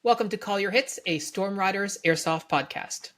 Welcome to Call Your Hits, a Storm Riders Airsoft podcast.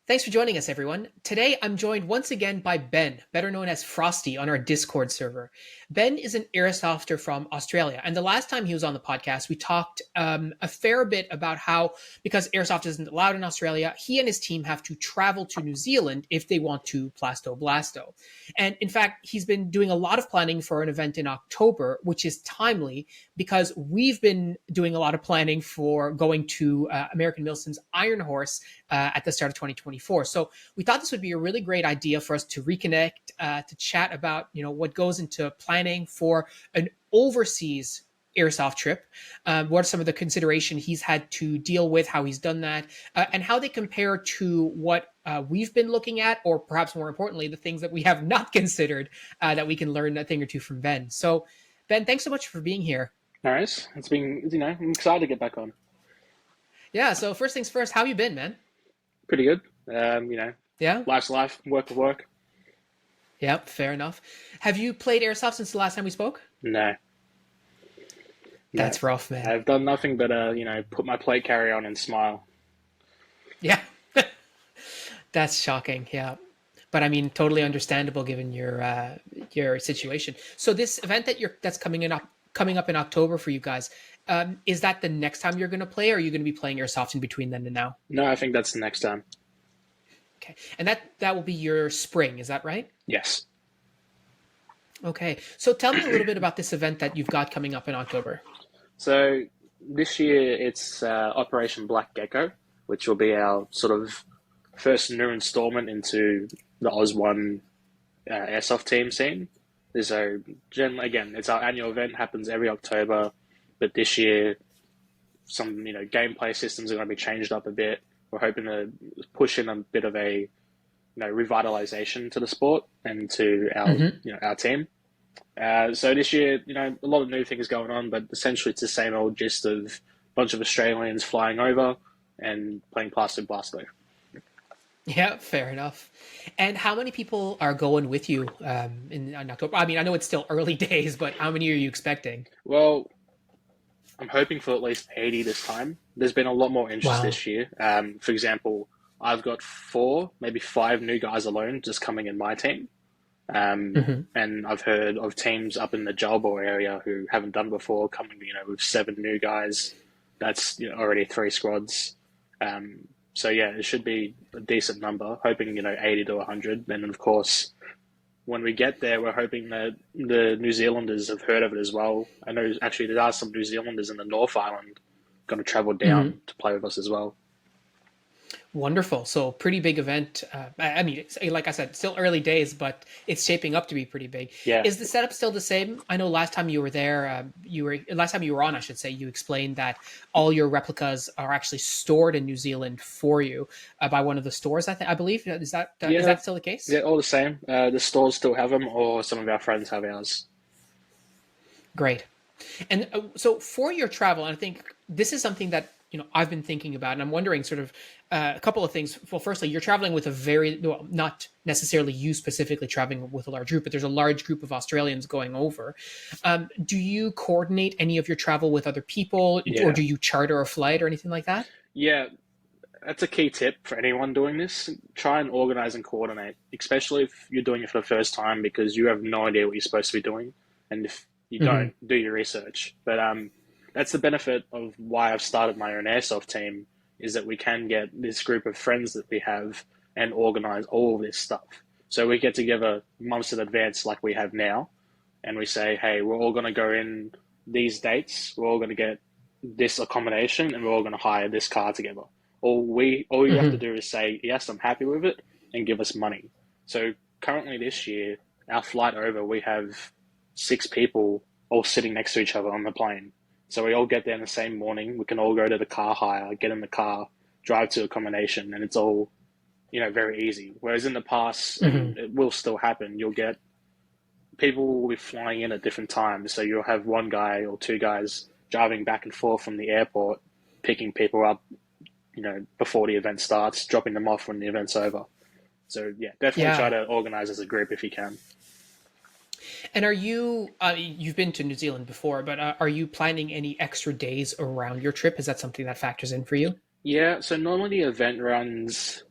Thanks for joining us, everyone. Today, I'm joined once again by Ben, better known as Frosty, on our Discord server. Ben is an airsofter from Australia, and the last time he was on the podcast, we talked a fair bit about how, because airsoft isn't allowed in Australia, he and his team have to travel to New Zealand if they want to Plasto Blasto. And in fact, he's been doing a lot of planning for an event in October, which is timely because we've been doing a lot of planning for going to American Milson's Iron Horse at the start of 2024. So we thought this would be a really great idea for us to reconnect, to chat about, what goes into planning for an overseas airsoft trip. What are some of the consideration he's had to deal with, how he's done that, and how they compare to what we've been looking at, or perhaps more importantly, the things that we have not considered that we can learn a thing or two from Ben. So Ben, thanks so much for being here. Nice. It's been, I'm excited to get back on. Yeah. So first things first, how you been, man? Pretty good. Yeah. Life's life, work. Yep. Fair enough. Have you played airsoft since the last time we spoke? No. That's rough, man. I've done nothing but, put my plate carry on and smile. Yeah. That's shocking. Yeah. But I mean, totally understandable given your situation. So this event that's coming up in October for you guys, is that the next time you're going to play, or are you going to be playing airsoft in between then and now? No, I think that's the next time. Okay, and that will be your spring, is that right? Yes. Okay, so tell me a little bit about this event that you've got coming up in October. So this year it's Operation Black Gecko, which will be our sort of first new installment into the Oz1 airsoft team scene. So generally, again, it's our annual event, happens every October, but this year some gameplay systems are going to be changed up a bit. We're hoping to push in a bit of a revitalization to the sport and to our our team. So this year, a lot of new things going on, but essentially it's the same old gist of a bunch of Australians flying over and playing Plasto Blasto. Yeah, fair enough. And how many people are going with you in October? I mean, I know it's still early days, but how many are you expecting? Well, I'm hoping for at least 80 this time. There's been a lot more interest this year. For example, I've got 4, maybe 5 new guys alone just coming in my team. And I've heard of teams up in the Jalbor area who haven't done before coming, with 7 new guys. That's already 3 squads. So yeah, it should be a decent number, hoping, 80 to 100. And of course, when we get there, we're hoping that the New Zealanders have heard of it as well. I know actually there are some New Zealanders in the North Island going to travel down to play with us as well. Wonderful. So pretty big event. I mean, like I said, still early days, but it's shaping up to be pretty big. Yeah. Is the setup still the same? I know last time you were there, last time you were on, I should say, you explained that all your replicas are actually stored in New Zealand for you by one of the stores. I believe is that still the case? Yeah, all the same. The stores still have them, or some of our friends have ours. Great. And so for your travel, and I think this is something that I've been thinking about, and I'm wondering sort of a couple of things. Well, firstly, you're traveling with not necessarily you specifically traveling with a large group, but there's a large group of Australians going over. Do you coordinate any of your travel with other people, or do you charter a flight or anything like that? Yeah, that's a key tip for anyone doing this. Try and organize and coordinate, especially if you're doing it for the first time, because you have no idea what you're supposed to be doing. And if you don't, do your research. But that's the benefit of why I've started my own airsoft team, is that we can get this group of friends that we have and organize all of this stuff. So we get together months in advance like we have now, and we say, hey, we're all going to go in these dates, we're all going to get this accommodation, and we're all going to hire this car together. All you have to do is say, yes, I'm happy with it, and give us money. So currently this year, our flight over, we have 6 people all sitting next to each other on the plane. So we all get there in the same morning. We can all go to the car hire, get in the car, drive to accommodation, and it's all, very easy. Whereas in the past, it will still happen. You'll get people will be flying in at different times. So you'll have one guy or 2 guys driving back and forth from the airport picking people up, before the event starts, dropping them off when the event's over. So yeah, definitely try Yeah. to organize as a group if you can. And are you, you've been to New Zealand before, but are you planning any extra days around your trip? Is that something that factors in for you? Yeah, so normally the event runs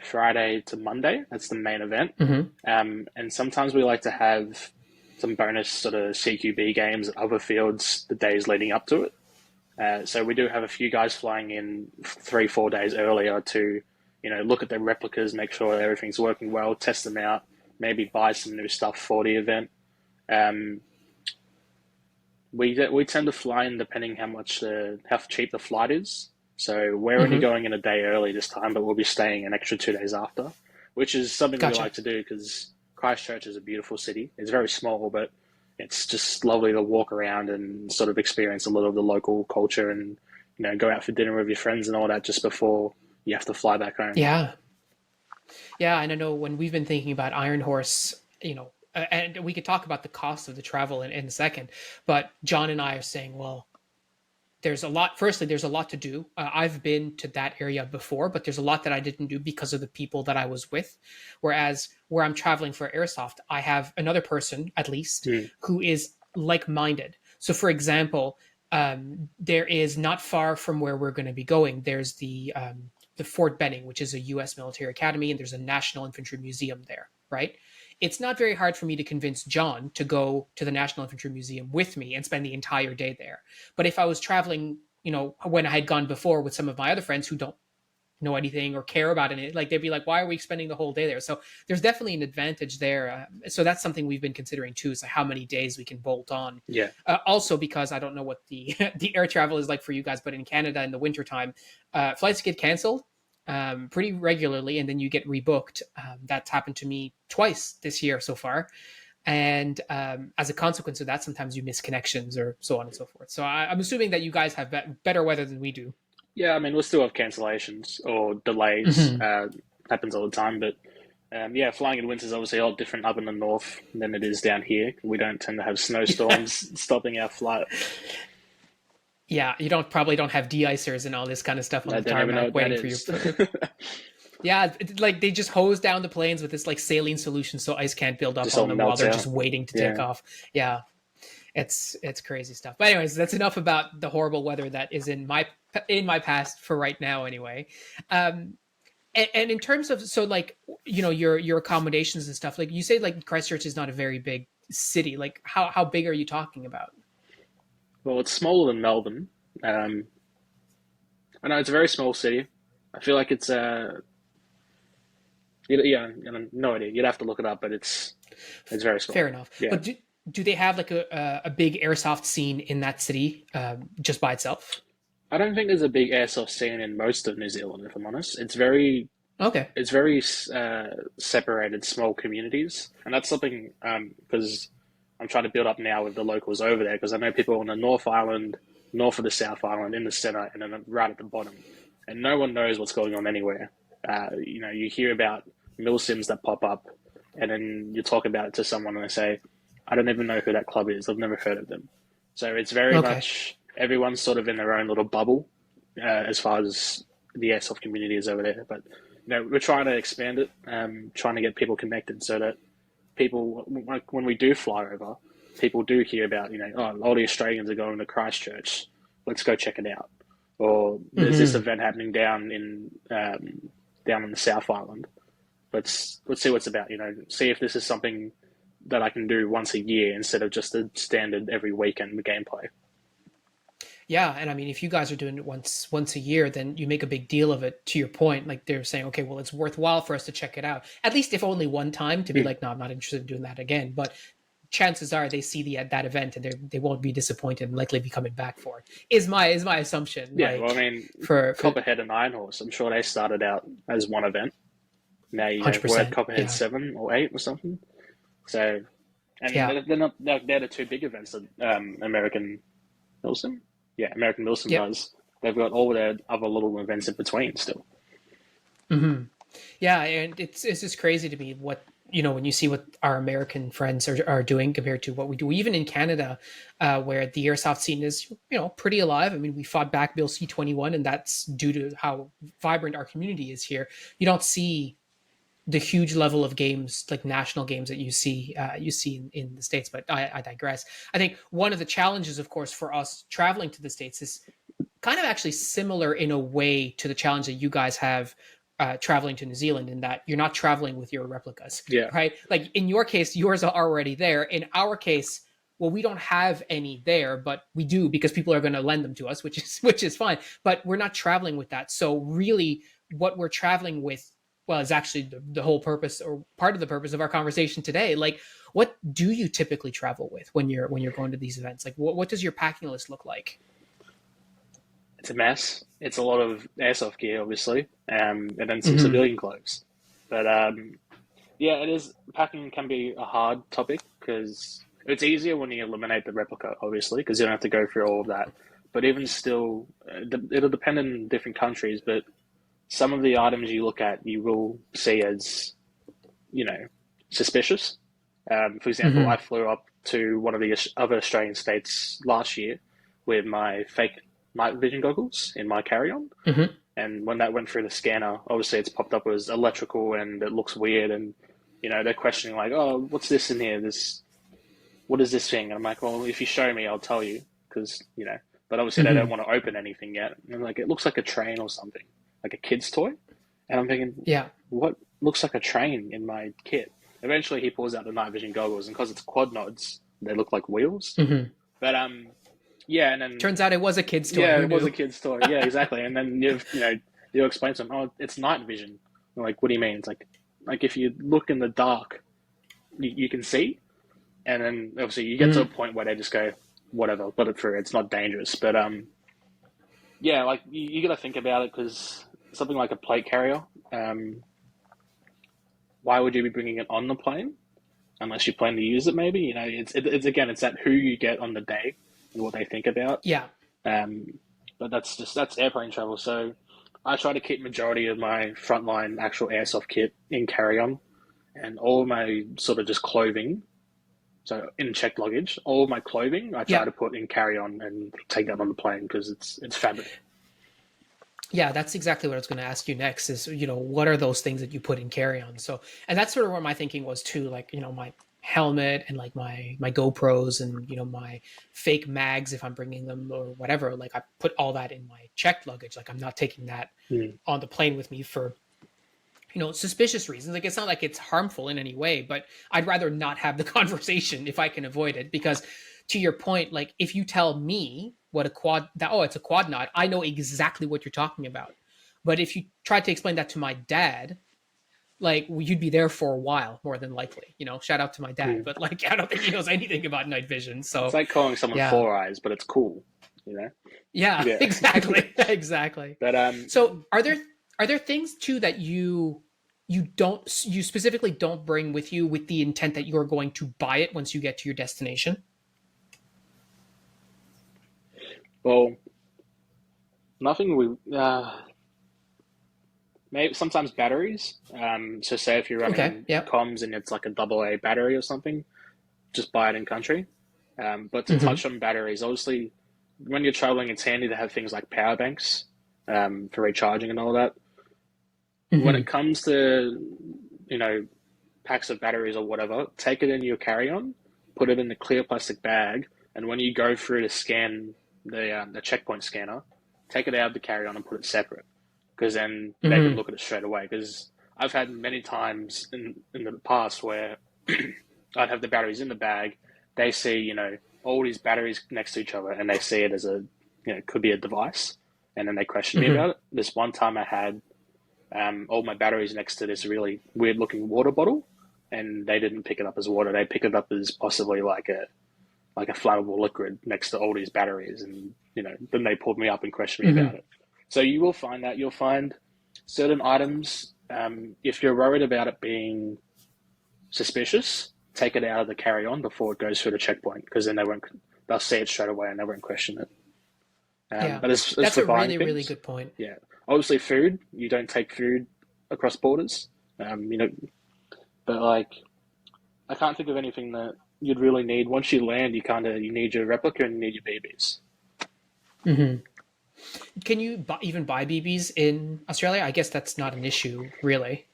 Friday to Monday. That's the main event. Hmm. And sometimes we like to have some bonus sort of CQB games at other fields the days leading up to it. So we do have a few guys flying in 3, 4 days earlier to, look at their replicas, make sure everything's working well, test them out, maybe buy some new stuff for the event. Um, we tend to fly in depending how cheap the flight is. So we're only Hmm. going in a day early this time, but we'll be staying an extra 2 days after, which is something we Gotcha. like to do because Christchurch is a beautiful city. It's very small, but it's just lovely to walk around and sort of experience a little of the local culture and go out for dinner with your friends and all that just before you have to fly back home. Yeah. Yeah. And I know when we've been thinking about Iron Horse, and we could talk about the cost of the travel in a second, but John and I are saying, well, there's a lot. Firstly, there's a lot to do. I've been to that area before, but there's a lot that I didn't do because of the people that I was with. Whereas where I'm traveling for Airsoft, I have another person at least Mm. who is like-minded. So, for example, there is not far from where we're going to be going. There's the Fort Benning, which is a U.S. military academy, and there's a National Infantry Museum there. Right? It's not very hard for me to convince John to go to the National Infantry Museum with me and spend the entire day there. But if I was traveling, when I had gone before with some of my other friends who don't know anything or care about it, like they'd be like, "Why are we spending the whole day there?" So there's definitely an advantage there. So that's something we've been considering too, is like how many days we can bolt on. Yeah. Also, because I don't know what the the air travel is like for you guys, but in Canada in the wintertime, flights get canceled pretty regularly, and then you get rebooked. That's happened to me twice this year so far. And as a consequence of that, sometimes you miss connections or so on and so forth. So I'm assuming that you guys have better weather than we do. Yeah, I mean, we'll still have cancellations or delays. Hmm. Happens all the time, but yeah, flying in winter is obviously a lot different up in the north than it is down here. We don't tend to have snowstorms stopping our flight. Yeah, you probably don't have de-icers and all this kind of stuff on I the don't even know tarmac what that waiting for you. is. Yeah, like they just hose down the planes with this like saline solution so ice can't build up Just all on them while melts they're out. just waiting to take Yeah. off. Yeah, it's crazy stuff. But anyways, that's enough about the horrible weather that is in my past for right now anyway. Um, and in terms of so like your accommodations and stuff, like you say like Christchurch is not a very big city. Like how big are you talking about? Well, it's smaller than Melbourne. Um, I know it's a very small city. I feel like it's yeah, no idea. You'd have to look it up, but it's very Fair small. enough. Yeah. But do they have like a big airsoft scene in that city just by itself? I don't think there's a big airsoft scene in most of New Zealand, if I'm honest. Okay. It's very separated, small communities, and that's something because I'm trying to build up now with the locals over there because I know people on the North Island, north of the South Island, in the center, and then right at the bottom, and no one knows what's going on anywhere. You hear about mill sims that pop up, and then you talk about it to someone and they say, "I don't even know who that club is. I've never heard of them." So it's very Okay. much everyone's sort of in their own little bubble as far as the airsoft community is over there, but we're trying to expand it, trying to get people connected so that people, when we do fly over, people do hear about, oh, all the Australians are going to Christchurch. Let's go check it out. Or there's this Hmm. event happening down in the South Island. Let's see what it's about. See if this is something that I can do once a year instead of just a standard every weekend gameplay. Yeah, and I mean, if you guys are doing it once a year, then you make a big deal of it. To your point, like they're saying, okay, well, it's worthwhile for us to check it out. At least if only one time, to be Mm. like, no, I'm not interested in doing that again. But chances are they see that event and they won't be disappointed and likely be coming back for it. Is my assumption. Yeah, well, I Like mean, for Copperhead and Iron Horse, I'm sure they started out as one event. Now hundred we're at percent. Copperhead Yeah, 7 or 8 or something. So, and yeah, they're not they're the two big events that American Milsim, yeah, American Milsim yep. does. They've got all their other little events in between still. Hmm. Yeah, and it's just crazy to me when you see what our American friends are doing compared to what we do, even in Canada, where the airsoft scene is, pretty alive. I mean, we fought back Bill C-21, and that's due to how vibrant our community is here. You don't see the huge level of games, like national games, that you see in the States. But I digress. I think one of the challenges, of course, for us traveling to the States is kind of actually similar in a way to the challenge that you guys have traveling to New Zealand, in that you're not traveling with your replicas, Yeah. right? Like in your case, yours are already there. In our case, well, we don't have any there, but we do because people are going to lend them to us, which is fine. But we're not traveling with that. So really, what we're traveling with, well, is actually the whole purpose, or part of the purpose of our conversation today. Like, what do you typically travel with when you're going to these events? Like, what does your packing list look like? It's a mess. It's a lot of airsoft gear, obviously, and then some Mm-hmm. civilian clothes. But yeah, it is. Packing can be a hard topic because it's easier when you eliminate the replica, obviously, because you don't have to go through all of that. But even still, it'll depend in different countries. But some of the items you look at, you will see as, you know, suspicious. For example, Mm-hmm. I flew up to one of the other Australian states last year with my fake night vision goggles in my carry-on. Mm-hmm. And when that went through the scanner, obviously it's popped up as electrical and it looks weird. And, they're questioning like, oh, what's this in here? What is this thing? And I'm like, well, if you show me, I'll tell you. Because, but obviously they don't Mm-hmm. want to open anything yet. And I'm like, it looks like a train or something, like a kid's toy. And I'm thinking, Yeah. what looks like a train in my kit? Eventually he pulls out the night vision goggles, and because it's quad nods, they look like wheels. Mm-hmm. But yeah, and then Turns out it was a kid's toy. yeah, Who it was a knew? kid's toy. Yeah, exactly. And then you explain to them, oh, it's night vision. I'm like, what do you mean? It's like if you look in the dark, you can see. And then obviously you get to a Mm-hmm. point where they just go, whatever, let it through. It's not dangerous. But yeah, like you got to think about it because something like a plate carrier, um, why would you be bringing it on the plane unless you plan to use it? Maybe it's again, it's that who you get on the day and what they think about. Yeah. Um, but that's airplane travel. So I try to keep majority of my frontline actual airsoft kit in carry on, and all of my sort of just clothing. So in checked luggage, all of my clothing I try Yeah. to put in carry on and take that on the plane because it's fabric. Yeah, that's exactly what I was going to ask you next is, what are those things that you put in carry-on? So, and that's sort of where my thinking was too, like, my helmet and like my GoPros and, my fake mags, if I'm bringing them or whatever, like I put all that in my checked luggage. Like I'm not taking that Mm. on the plane with me for, suspicious reasons. Like it's not like it's harmful in any way, but I'd rather not have the conversation if I can avoid it. Because to your point, like if you tell me what a quad that oh, it's a quad knot, I know exactly what you're talking about. But if you try to explain that to my dad, like you'd be there for a while, more than likely. Shout out to my dad, Mm. but like I don't think he knows anything about night vision. It's So like calling someone yeah, four eyes, but it's cool, you know. yeah, Yeah. exactly, exactly. But So are there things too that you specifically don't bring with you with the intent that you're going to buy it once you get to your destination? well, nothing. Maybe sometimes batteries. So say if you're Okay. running Yep. comms and it's like a double A battery or something, just buy it in country. But to Mm-hmm. touch on batteries, obviously, when you're traveling, it's handy to have things like power banks for recharging and all that. When Mm-hmm. it comes to, you know, packs of batteries or whatever, take it in your carry-on, put it in the clear plastic bag, and when you go through to scan the checkpoint scanner, take it out of the carry-on and put it separate, because then they can Mm-hmm. look at it straight away. Because I've had many times in the past where I'd have the batteries in the bag, they see all these batteries next to each other, and they see it as could be a device, and then they question me Mm-hmm. about it. This one time I had all my batteries next to this really weird looking water bottle, and they didn't pick it up as water. They picked it up as possibly like a flammable liquid next to all these batteries, and then they pulled me up and questioned me about Mm-hmm. it. So you will find that you'll find certain items. If you're worried about it being suspicious, take it out of the carry on before it goes through the checkpoint, because then they'll see it straight away and they won't question it. Yeah, But as that's for a buying really really things, good point. yeah, obviously food. You don't take food across borders. But like, I can't think of anything that you'd really need. Once you land, you need your replica and you need your BBs. Hmm. Can you even buy BBs in Australia? I guess that's not an issue, really.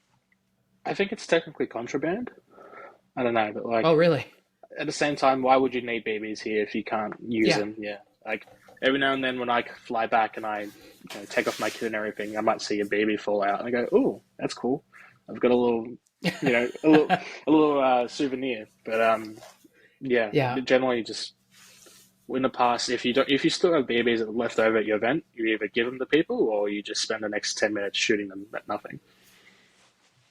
I think it's technically contraband. I don't know, but Oh, like really? at the same time, why would you need BBs here if you can't use Yeah. them? Yeah, like every now and then when I fly back and take off my kit and everything, I might see a BB fall out and I go, "Oh, that's cool. I've got a little, a little souvenir." But yeah, Yeah. generally just in the past, if you still have BBs that are left over at your event, you either give them to people or you just spend the next 10 minutes shooting them at nothing.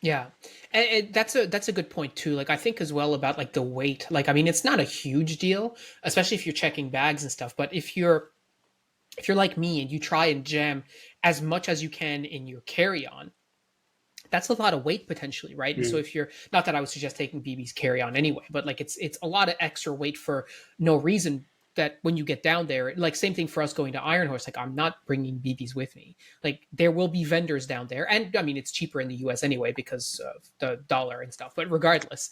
Yeah, and that's a good point too. Like I think as well about like the weight. Like I mean, it's not a huge deal, especially if you're checking bags and stuff. But if you're like me and you try and jam as much as you can in your carry-on, that's a lot of weight potentially, right? And so Mm, if you're not that I would suggest taking BB's carry on anyway, but like it's a lot of extra weight for no reason that when you get down there, like same thing for us going to Iron Horse, like I'm not bringing BBs with me. Like there will be vendors down there. And I mean, it's cheaper in the US anyway because of the dollar and stuff. But regardless,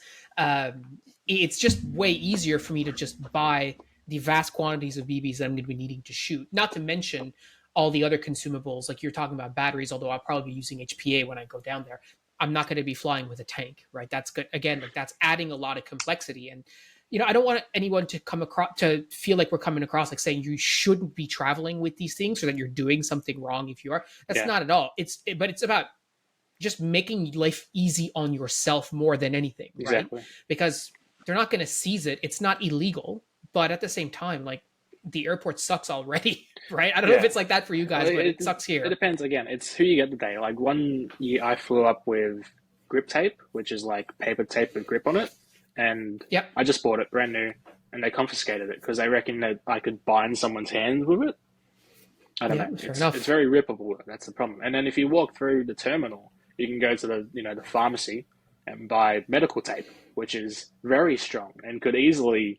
it's just way easier for me to just buy the vast quantities of BBs that I'm going to be needing to shoot. Not to mention all the other consumables, like you're talking about batteries, although I'll probably be using HPA when I go down there. I'm not going to be flying with a tank, right? That's good. Again, like that's adding a lot of complexity. And, I don't want anyone to come across to feel like we're coming across like saying you shouldn't be traveling with these things or that you're doing something wrong if you are. That's yeah, not at all. But it's about just making life easy on yourself more than anything, right? exactly. Because they're not going to seize it. It's not illegal, but at the same time, like the airport sucks already, right? I don't know if Yeah. it's like that for you Well, guys, but it sucks it here. depends again. It's who you get the day. Like one year, I flew up with grip tape, which is like paper tape with grip on it, and Yep. I just bought it brand new, and they confiscated it because they reckon that I could bind someone's hands with it. I don't Yeah, know. fair It's enough. very rippable. That's the problem. And then if you walk through the terminal, you can go to the pharmacy and buy medical tape, which is very strong and could easily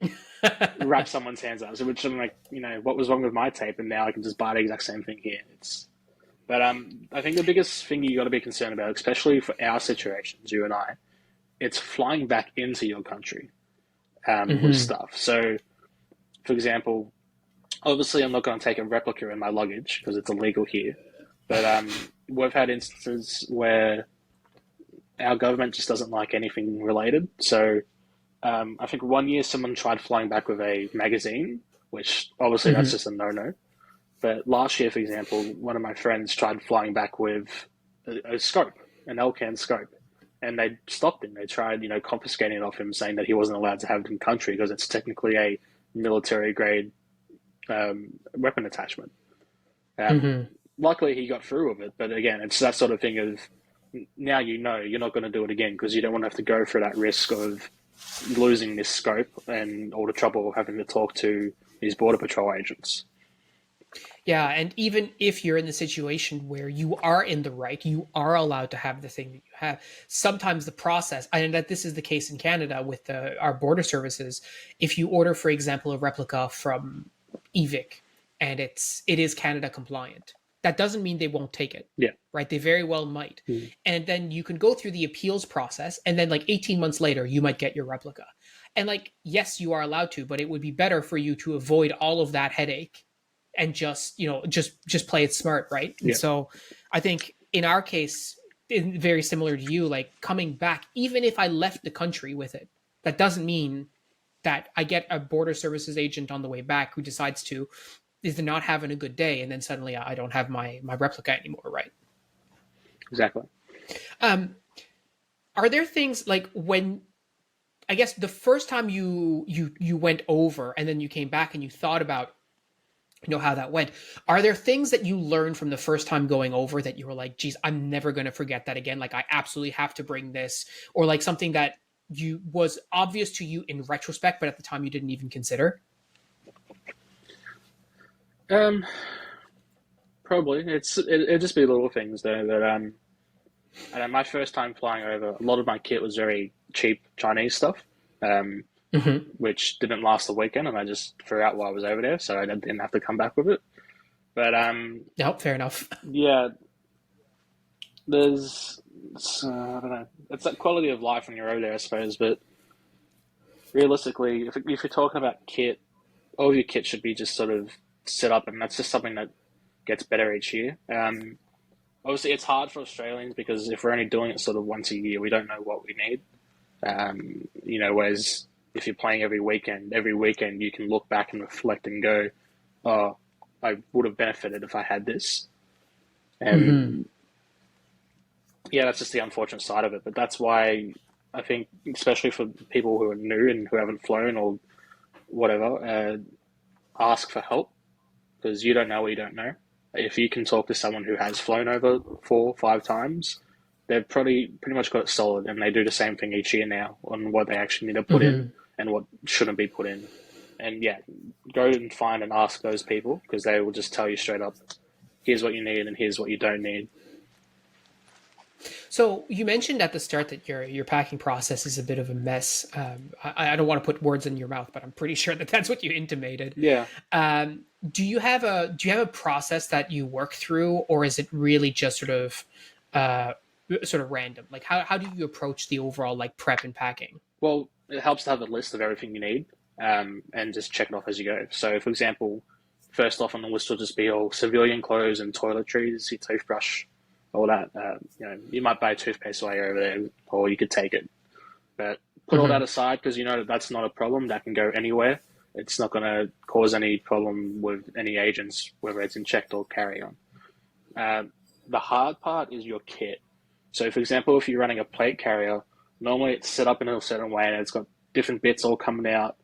wrap someone's hands up. So which I'm like, what was wrong with my tape, and now I can just buy the exact same thing here. But I think the biggest thing you got to be concerned about, especially for our situations, you and I, it's flying back into your country with Hmm. stuff. So, for example, obviously I'm not going to take a replica in my luggage because it's illegal here. But we've had instances where our government just doesn't like anything related. So I think one year someone tried flying back with a magazine, which obviously that's Hmm. just a no-no. But last year, for example, one of my friends tried flying back with a scope, an Elcan scope, and they stopped him. They tried, confiscating it off him, saying that he wasn't allowed to have it in country because it's technically a military grade weapon attachment. Um, Hmm. Luckily, he got through with it, but again, it's that sort of thing of now you're not going to do it again because you don't want to have to go through that risk of losing this scope and all the trouble of having to talk to these border patrol agents. Yeah, and even if you're in the situation where you are in the right, you are allowed to have the thing that you have. Sometimes the process, and that this is the case in Canada with our border services, if you order, for example, a replica from EVIC and it is Canada compliant, that doesn't mean they won't take it, Yeah. right? They very well might. Mm. And then you can go through the appeals process, and then like 18 months later, you might get your replica. And like, yes, you are allowed to, but it would be better for you to avoid all of that headache and just play it smart, right? And Yeah. so I think in our case, very similar to you, like coming back, even if I left the country with it, that doesn't mean that I get a border services agent on the way back who decides to is not having a good day, and then suddenly I don't have my replica anymore, right? Exactly. Um, are there things like when I guess the first time you went over and then you came back and you thought about how that went, are there things that you learned from the first time going over that you were like, geez, I'm never going to forget that again, like I absolutely have to bring this, or like something that you was obvious to you in retrospect but at the time you didn't even consider? Um, Probably it'd just be little things though that I know my first time flying over, a lot of my kit was very cheap Chinese stuff, um, Mm-hmm. which didn't last the weekend, and I just threw out while I was over there, so I didn't have to come back with it. But No, fair enough. yeah, there's I don't know. It's that quality of life when you're over there, I suppose. But realistically, if you're talking about kit, all of your kit should be just sort of set up, and that's just something that gets better each year. Obviously, it's hard for Australians because if we're only doing it sort of once a year, we don't know what we need. Whereas if you're playing every weekend you can look back and reflect and go, oh, I would have benefited if I had this. Mm-hmm. And yeah, that's just the unfortunate side of it. But that's why I think, especially for people who are new and who haven't flown or whatever, ask for help because you don't know what you don't know. If you can talk to someone who has flown over 4 or 5 times, they've pretty much got it solid, and they do the same thing each year now on what they actually need to put in Mm-hmm. and what shouldn't be put in. And yeah, go and find and ask those people because they will just tell you straight up, here's what you need and here's what you don't need. So you mentioned at the start that your packing process is a bit of a mess. I don't want to put words in your mouth, but I'm pretty sure that that's what you intimated. Yeah. Do you have a process that you work through, or is it really just uh, sort of random? Like how do you approach the overall like prep and packing? Well, it helps to have a list of everything you need, and just check it off as you go. So, for example, first off on the list will just be all civilian clothes and toiletries, your toothbrush, all that. You might buy toothpaste while you're over there, or you could take it. But put all Mm-hmm. that aside because you know that that's not a problem. That can go anywhere. It's not going to cause any problem with any agents, whether it's in checked or carry on. Uh, the hard part is your kit. So, for example, if you're running a plate carrier, normally it's set up in a certain way and it's got different bits all coming out.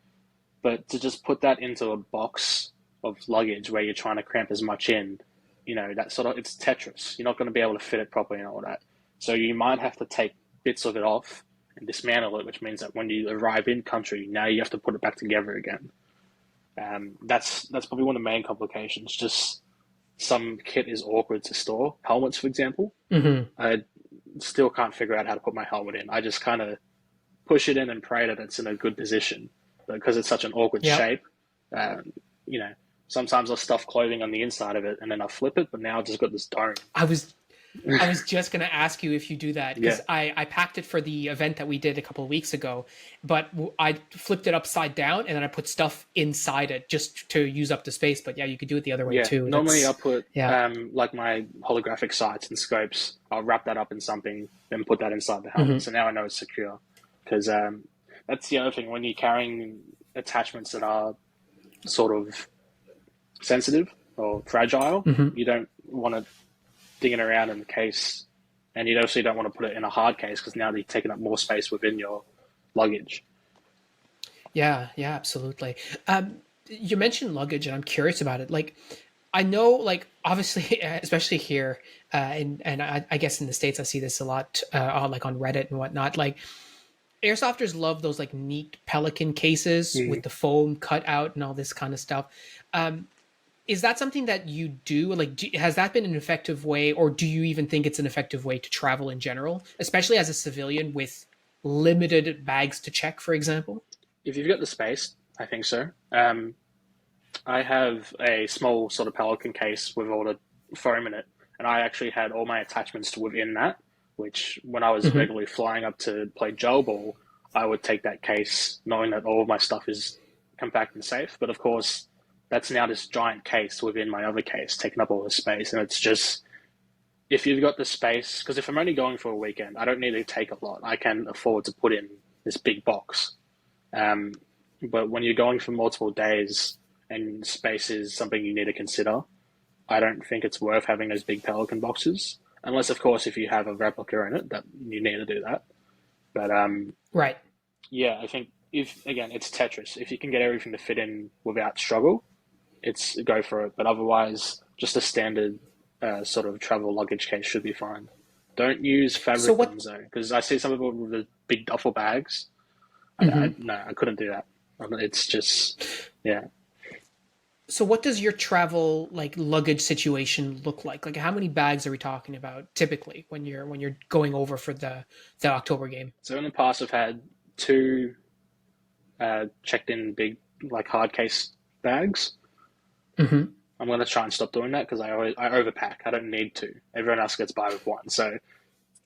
But to just put that into a box of luggage where you're trying to cramp as much in, that sort of it's Tetris. You're not going to be able to fit it properly and all that. So you might have to take bits of it off and dismantle it, which means that when you arrive in country, now you have to put it back together again. That's probably one of the main complications. Just some kit is awkward to store. Helmets, for example, Mm-hmm. I still can't figure out how to put my helmet in. I just kind of push it in and pray that it's in a good position. But because it's such an awkward Yep. shape, um, you know, sometimes I'll stuff clothing on the inside of it and then I'll flip it, but now I've just got this dome. I was just going to ask you if you do that because Yeah, I packed it for the event that we did a couple of weeks ago, but I flipped it upside down and then I put stuff inside it just to use up the space. But yeah, you could do it the other way yeah. too. Normally I'll That's put yeah. like my holographic sights and scopes. I'll wrap that up in something, then put that inside the helmet. Mm-hmm. So now I know it's secure. Because that's the other thing when you're carrying attachments that are sort of sensitive or fragile, Mm-hmm. you don't want to digging around in the case, and you also don't want to put it in a hard case because now you're taking up more space within your luggage. Yeah, yeah, absolutely. You mentioned luggage, and I'm curious about it. Like, I know, like, obviously, especially here, and I guess in the States, I see this a lot, like on Reddit and whatnot. Like, airsofters love those like neat pelican cases Mm. with the foam cut out and all this kind of stuff. Um, is that something that you do? Like, has that been an effective way, or do you even think it's an effective way to travel in general, especially as a civilian with limited bags to check, for example? If you've got the space, I think so. I have a small sort of Pelican case with all the foam in it, and I actually had all my attachments within that. Which, when I was Hmm. regularly flying up to play gel ball, I would take that case, knowing that all of my stuff is compact and safe. But of course, that's now this giant case within my other case, taking up all the space, and it's just if you've got the space, because if I'm only going for a weekend, I don't need to take a lot. I can afford to put in this big box. Um, but when you're going for multiple days and space is something you need to consider, I don't think it's worth having those big Pelican boxes. Unless, of course, if you have a replica in it, that you need to do that. But Right. yeah, I think if again, it's Tetris. If you can get everything to fit in without struggle, it's go for it. But otherwise, just a standard sort of travel luggage case should be fine. Don't use So fabric what? ones though, because I see some people with the big duffel bags. Mhm. No, I couldn't do that. It's just yeah. So what does your travel like luggage situation look like? Like how many bags are we talking about typically when you're going over for the October game? So in the past, I've had two checked in big like hard case bags. Hmm. I'm going to try and stop doing that because I overpack. I don't need to. Everyone else gets by with one. So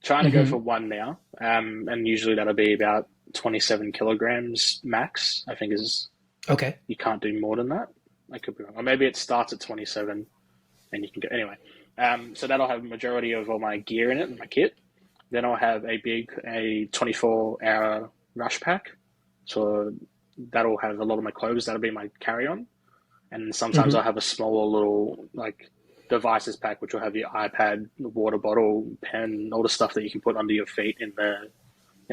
Trying to go for Hmm. one now, and usually that'll be about 27 kilograms max. I think is Okay. you can't do more than that. I could be wrong, or maybe it starts at 27 and you can go anyway. So that'll have a majority of all my gear in it, my kit. Then I'll have a 24-hour rush pack. So that'll have a lot of my clothes. That'll be my carry on. And sometimes Hmm. I'll have a smaller little like devices pack, which will have your iPad, water bottle, pen, all the stuff that you can put under your feet in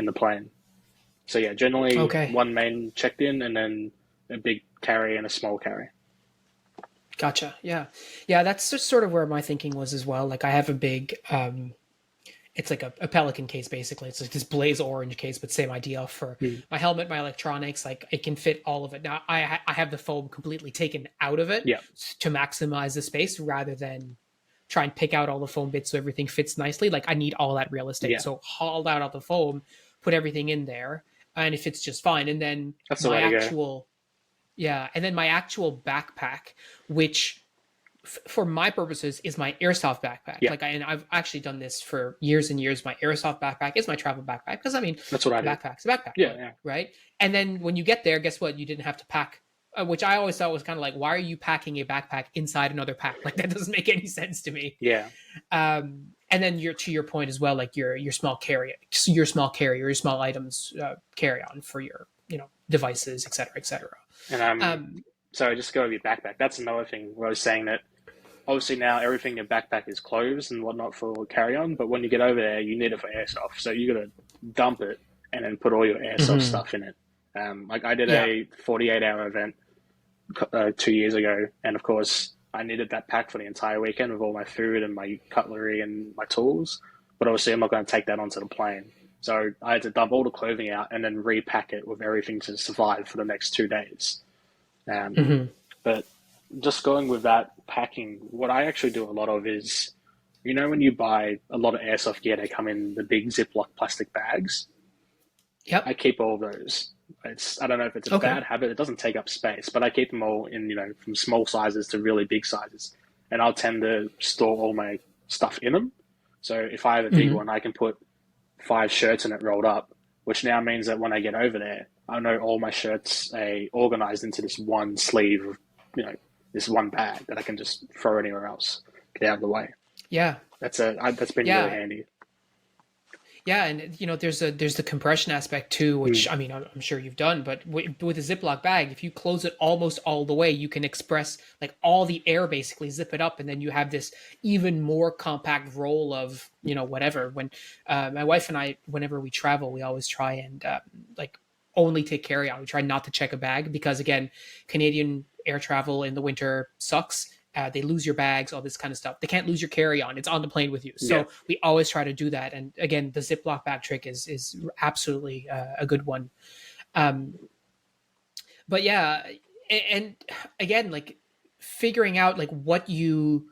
the plane. So yeah, generally Okay. one main checked in, and then a big carry and a small carry. Gotcha. Yeah. Yeah. That's just sort of where my thinking was as well. Like I have a big, it's like a Pelican case basically. It's like this blaze orange case, but same idea for Mm. my helmet, my electronics. Like it can fit all of it. Now I have the foam completely taken out of it Yeah, to maximize the space rather than try and pick out all the foam bits so everything fits nicely. Like I need all that real estate. yeah, So hauled out all the foam, put everything in there, and it fits just fine. And then that's the my way to go. actual yeah, and then my actual backpack, which for my purposes is my airsoft backpack. Yeah, Like and I've actually done this for years and years. My airsoft backpack is my travel backpack because I mean, that's what I a do. backpack's a backpack, Yeah, like, yeah, right? And then when you get there, guess what? You didn't have to pack. Which I always thought was kind of like, why are you packing a backpack inside another pack? Like that doesn't make any sense to me. yeah, And then to your point as well, like your small carry, your small items carry on for your devices, et cetera, et cetera. and Um, so just go with your backpack. That's another thing where I was saying that obviously now everything in your backpack is clothes and whatnot for carry on, but when you get over there, you need it for airsoft. So you got to dump it and then put all your airsoft mhm. stuff in it. Like I did Yeah. a 48-hour event 2 years ago, and of course I needed that pack for the entire weekend with all my food and my cutlery and my tools. But obviously, I'm not going to take that onto the plane. So I had to dump all the clothing out and then repack it with everything to survive for the next 2 days. Um, Hmm. but just going with that packing, what I actually do a lot of is, when you buy a lot of airsoft gear, they come in the big Ziploc plastic bags. I Yep. keep all of those. I don't know if it's a Okay. bad habit. It doesn't take up space, but I keep them all in from small sizes to really big sizes, and I'll tend to store all my stuff in them. So if I have a big Hmm. one, I can put 5 shirts in it rolled up, which now means that when I get over there, I know all my shirts are organized into this one sleeve of this one bag that I can just throw anywhere else, get out of the way. Yeah. That's been really Yeah. handy. Yeah, and there's the compression aspect too, which Mm. I mean I'm sure you've done, but with a Ziploc bag, if you close it almost all the way, you can express like all the air basically, zip it up, and then you have this even more compact roll of whatever. When my wife and I, whenever we travel, we always try and like only take carry on. We try not to check a bag because again, Canadian air travel in the winter sucks. They lose your bags, all this kind of stuff. They can't lose your carry on; it's on the plane with you. Yeah, So we always try to do that. And again, the Ziploc bag trick is absolutely a good one. Um, but yeah, and again, like figuring out like what you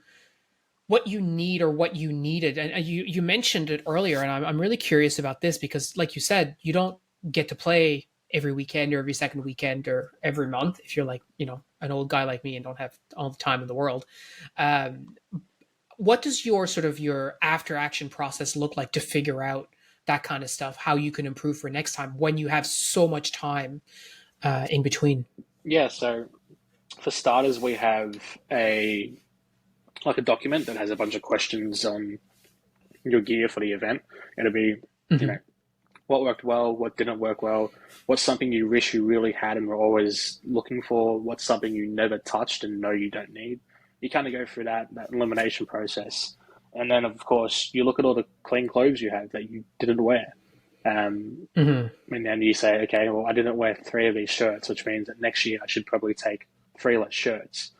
need or what you needed, and you mentioned it earlier, and I'm really curious about this because, like you said, you don't get to play every weekend or every second weekend or every month if you're like an old guy like me and don't have all the time in the world. Um, what does your sort of your after action process look like to figure out that kind of stuff, how you can improve for next time when you have so much time in between? yeah. So for starters, we have a document that has a bunch of questions on your gear for the event. It'll be, you Hmm. know, what worked well, what didn't work well, what's something you wish you really had and were always looking for, what's something you never touched and know you don't need. You kind of go through that elimination process. And then, of course, you look at all the clean clothes you have that you didn't wear. Hmm. And then you say, okay, well, I didn't wear 3 of these shirts, which means that next year I should probably take 3 less shirts.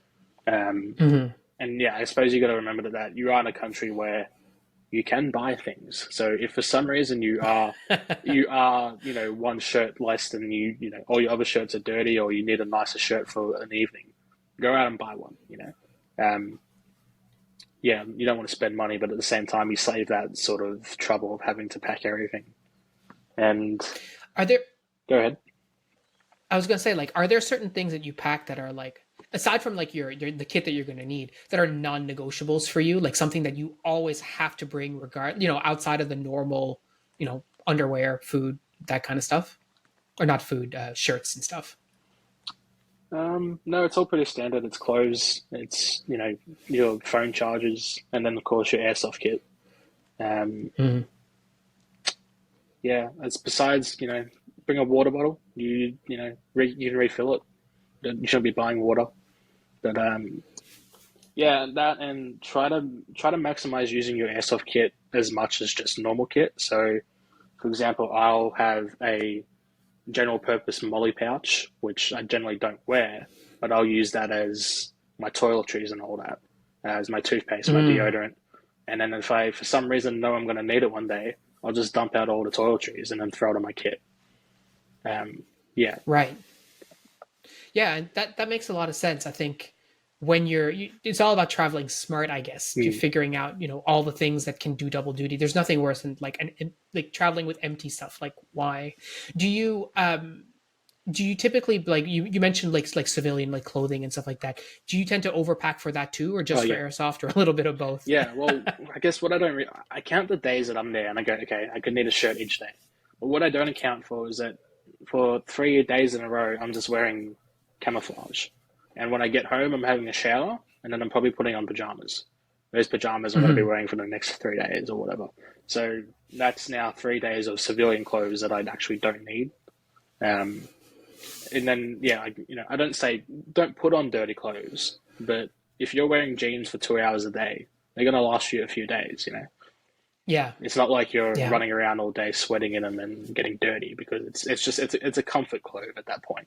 Um, Hmm. and yeah, I suppose you got to remember that you are in a country where you can buy things. So if for some reason you are one shirt less than all your other shirts are dirty, or you need a nicer shirt for an evening, go out and buy one. Um, yeah, you don't want to spend money, but at the same time, you save that sort of trouble of having to pack everything. And Are there? go ahead. I was gonna say, like, are there certain things that you pack that are like aside from like your the kit that you're going to need, that are non-negotiables for you, like something that you always have to bring, regard, outside of the normal, underwear, food, that kind of stuff, or not food, shirts and stuff. No, it's all pretty standard. It's clothes, it's, your phone chargers, and then of course your airsoft kit. Um, Mm. yeah, it's besides, bring a water bottle. You can refill it. You shouldn't be buying water. But yeah, that, and try to maximize using your airsoft kit as much as just normal kit. So, for example, I'll have a general purpose molly pouch, which I generally don't wear, but I'll use that as my toiletries and all that, as my toothpaste, my Mm. deodorant. And then if I, for some reason, know I'm going to need it one day, I'll just dump out all the toiletries and then throw it in my kit. Um, yeah. Right. Yeah, and that makes a lot of sense. I think when it's all about traveling smart, I guess. You're Mm. figuring out, all the things that can do double duty. There's nothing worse than like like traveling with empty stuff. Like, why? Do you do you typically, like, you mentioned like civilian like clothing and stuff like that? Do you tend to overpack for that too, or Oh, just for yeah. airsoft, or a little bit of both? Yeah. Well, I guess what I don't, I count the days that I'm there and I go, okay, I could need a shirt each day. But what I don't account for is that for 3 days in a row, I'm just wearing camouflage. And when I get home, I'm having a shower and then I'm probably putting on pajamas. Those pajamas I'm going to be Mhm. wearing for the next 3 days or whatever. So that's now 3 days of civilian clothes that I actually don't need. Um, and then, yeah, I don't say don't put on dirty clothes, but if you're wearing jeans for 2 hours a day, they're going to last you a few days. Yeah, It's not like you're yeah. running around all day sweating in them and getting dirty because it's a comfort clothes at that point.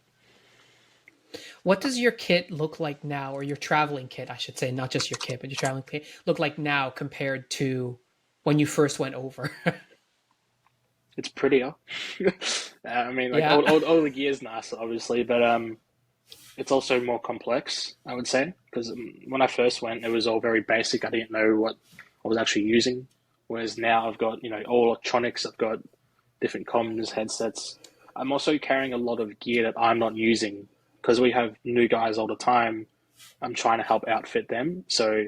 What does your kit look like now, or your traveling kit, I should say, not just your kit, but your traveling kit look like now compared to when you first went over? It's prettier. I mean, like Yeah. all the gear's nice, obviously, but it's also more complex, I would say, because when I first went, it was all very basic. I didn't know what I was actually using. Whereas now I've got, all electronics. I've got different comms, headsets. I'm also carrying a lot of gear that I'm not using because we have new guys all the time. I'm trying to help outfit them. So,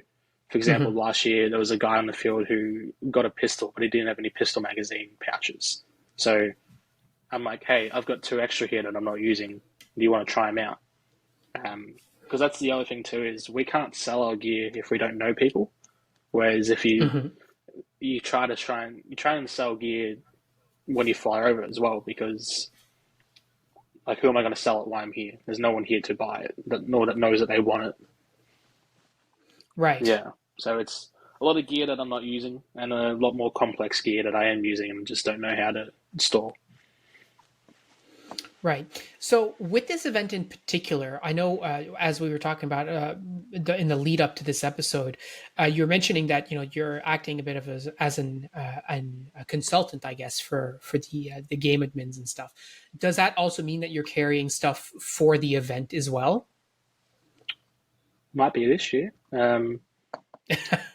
for example, Hmm. last year there was a guy on the field who got a pistol, but he didn't have any pistol magazine pouches. So I'm like, hey, I've got two extra here that I'm not using. Do you want to try them out? Because that's the other thing too, is we can't sell our gear if we don't know people. Whereas if you Hmm. you try and sell gear when you fly over as well, because like who am I going to sell it while I'm here? There's no one here to buy it, nor that knows that they want it. Right. Yeah, so it's a lot of gear that I'm not using, and a lot more complex gear that I am using and just don't know how to install. Right. So with this event in particular, I know, as we were talking about, in the lead up to this episode, you were mentioning that you're acting a bit of a consultant, I guess, for the game admins and stuff. Does that also mean that you're carrying stuff for the event as well? Might be this year.